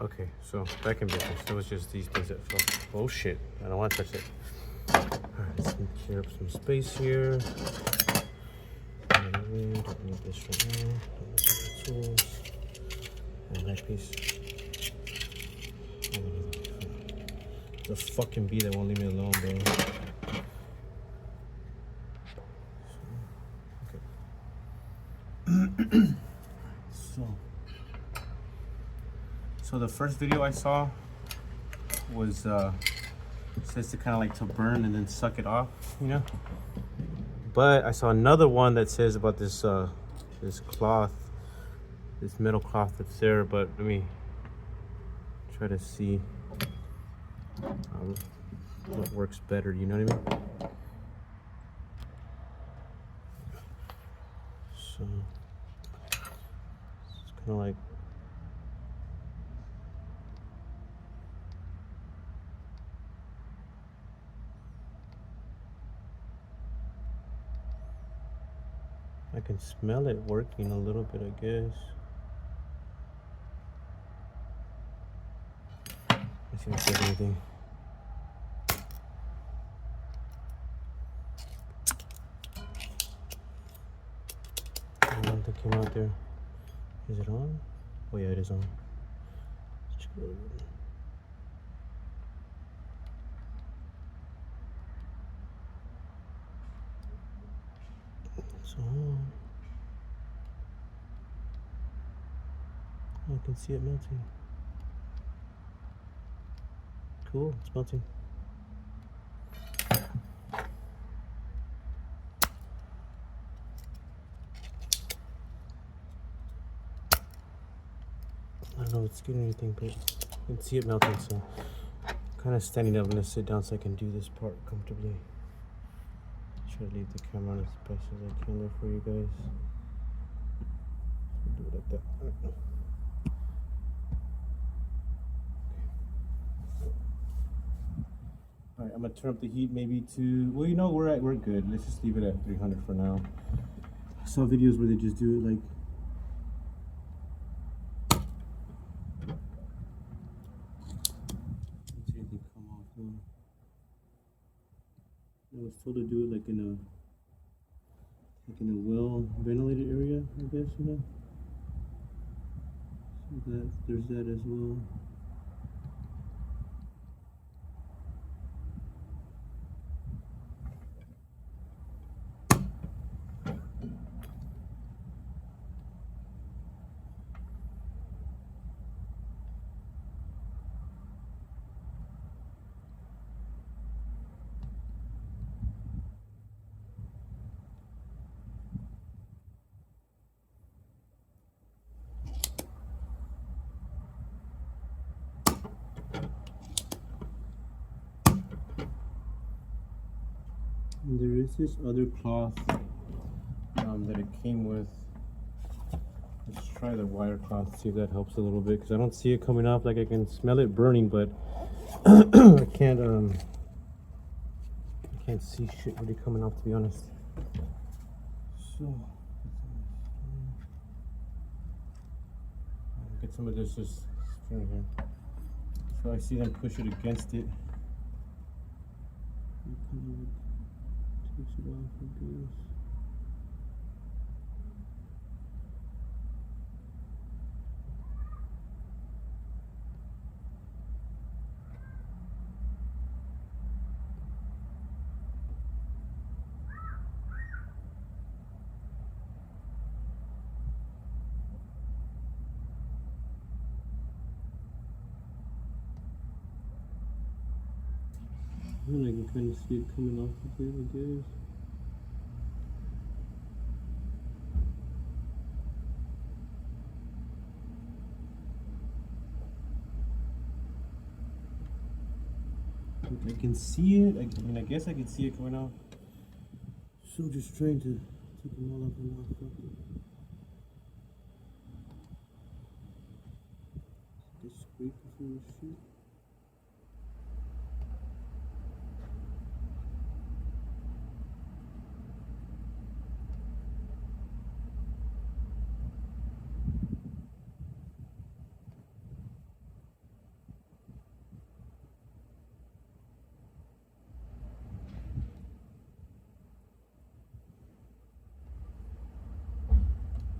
Okay, so back in business. It was just these things that fell. Oh shit! I don't want to touch it. All right, let's clear up some space here. Don't need this right now. Don't need the tools. And that piece. The fucking bee that won't leave me alone, bro. So the first video I saw was says to kind of like to burn and then suck it off, you know. But I saw another one that says about this this cloth, this metal cloth that's there. But let me try to see what works better. You know what I mean? So it's kind of like. I can smell it working a little bit, I guess. Let's see if it says anything. Nothing came out there. Is it on? Oh yeah, it is on. Let's check it out. It's on. Oh, I can see it melting. Cool, it's melting. I don't know if it's getting anything, but I can see it melting, so I'm kind of standing up. I'm gonna sit down so I can do this part comfortably. Try to leave the camera on as best as I can there for you guys. Do it like that. All right, I'm gonna turn up the heat maybe to, well, you know, we're good. Let's just leave it at 300 for now. I saw videos where they just do it like, let's see anything come off now. I was told to do it like in a well ventilated area, I guess, you know. So that there's that as well. And there is this other cloth that it came with. Let's try the wire cloth, see if that helps a little bit, because I don't see it coming off. Like I can smell it burning, but I can't see shit really coming off, to be honest. So get some of this string here. So I see them push it against it. Takes it off, I guess. And I can kind of see it coming off a bit, I guess. I can see it. I mean, I guess I can see it coming off. So I'm just trying to take them all off and off. Just scrape before we shoot.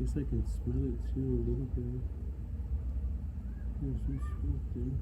guess I can smell it too a little bit. There's some smoke there.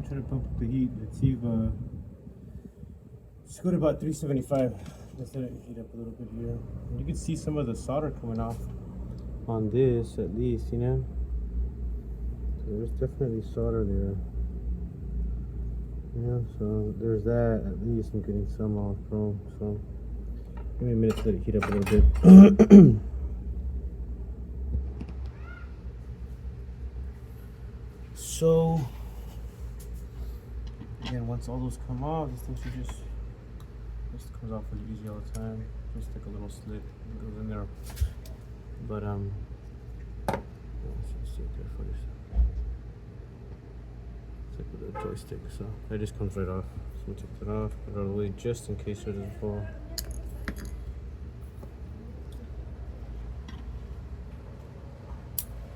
Try to pump up the heat. Let's see if just go to about 375. Just let it heat up a little bit here. And you can see some of the solder coming off on this, at least, you know. So there's definitely solder there. Yeah, so there's that. At least I'm getting some off, bro. So give me a minute to let it heat up a little bit. So again, once all those come off, this thing should just comes off really easy all the time. Just like a little slit that goes in there. But let's just sit there for this. It's like with a joystick, so it just comes right off. So we take that off, put it out of the way just in case it doesn't fall.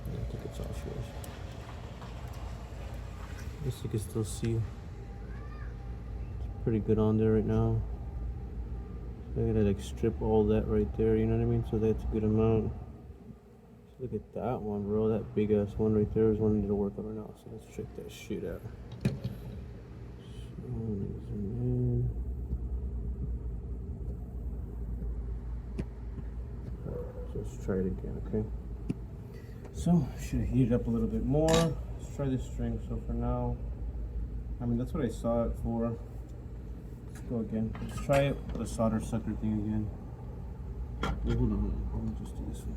I think it's off here. I guess you can still see it's pretty good on there right now. So I gotta like strip all that right there, you know what I mean? So that's a good amount. So look at that one, bro. That big ass one right there is one I need to work on right now. So let's check that shit out. So let's try it again, okay? So should have heated up a little bit more. Let's try this string. So for now, I mean that's what I saw it for. Let's go again. Let's try it with the solder sucker thing again. Wait, hold on. Let me just do this one.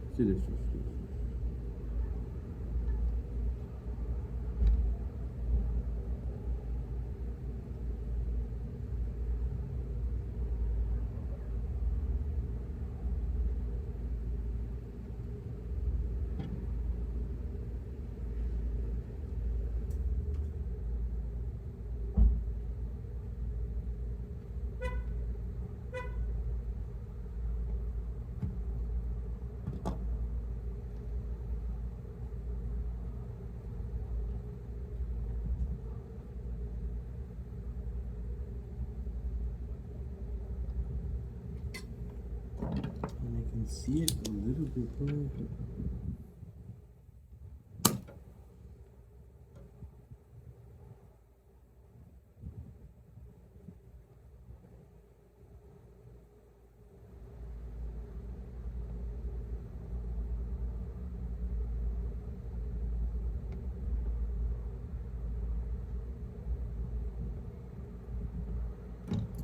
Let's do this one. See it a little bit more.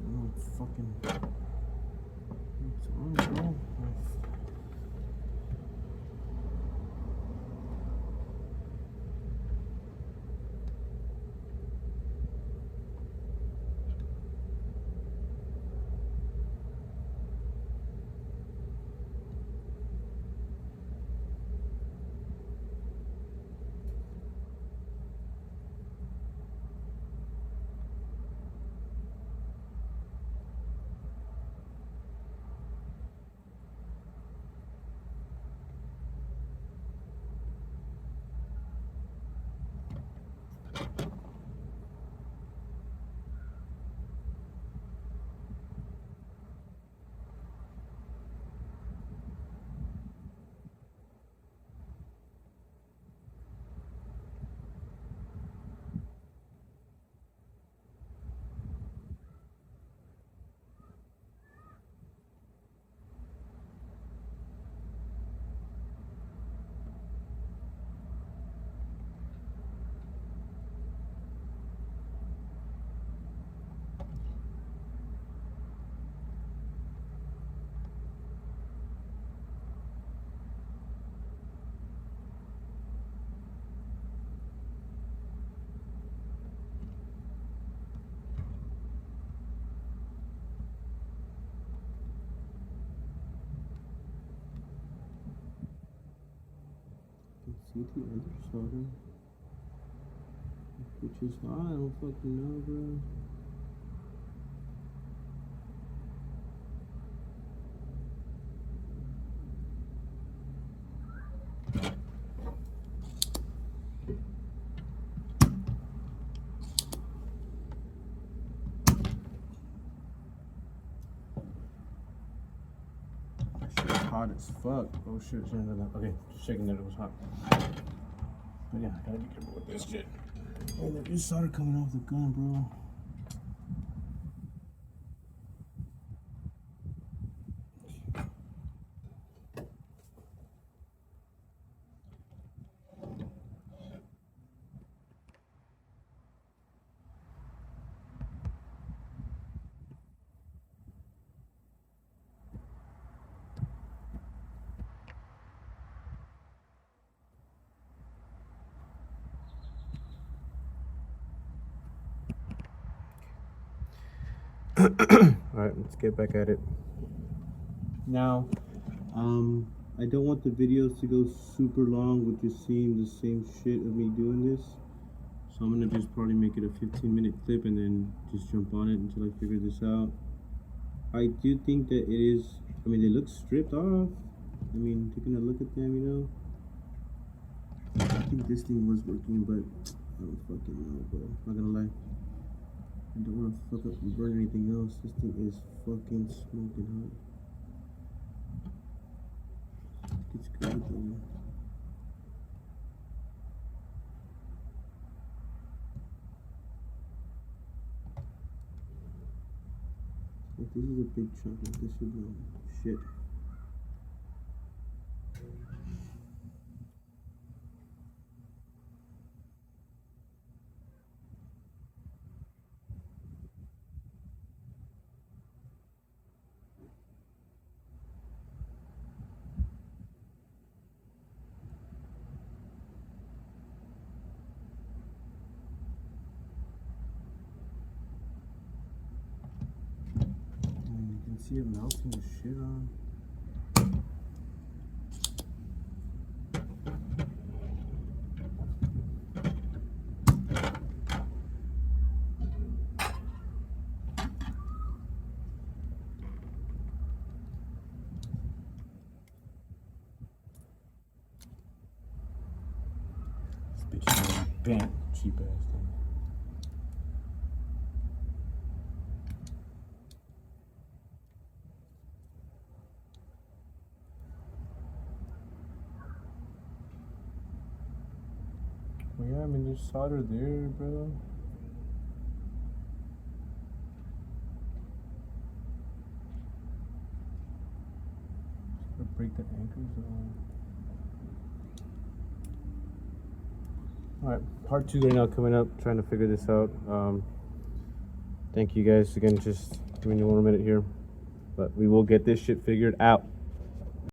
Oh, fucking. What's on, bro? see the other solder. Which is hot, I don't fucking know, bro. Shit's hot as fuck. Oh shit, okay, just checking that it was hot. But yeah, I gotta be careful with this shit. Oh, there is solder coming off the gun, bro. Alright, let's get back at it. Now, I don't want the videos to go super long with just seeing the same shit of me doing this. So I'm gonna just probably make it a 15-minute clip and then just jump on it until I figure this out. I do think that it is, I mean, they look stripped off. I mean, taking a look at them, you know. I think this thing was working, but I don't fucking know, bro. Not gonna lie. I don't want to fuck up and burn anything else. This thing is fucking smoking hot. It's good though. If this is a big chunk, like this would be shit. You can see it melting the shit on. This bitch is bent, cheap ass thing. Well, yeah, I mean, there's solder there, bro. Just gotta break the anchors on. Alright, part 2 right now coming up, trying to figure this out. Thank you guys again, just give me one more minute here. But we will get this shit figured out.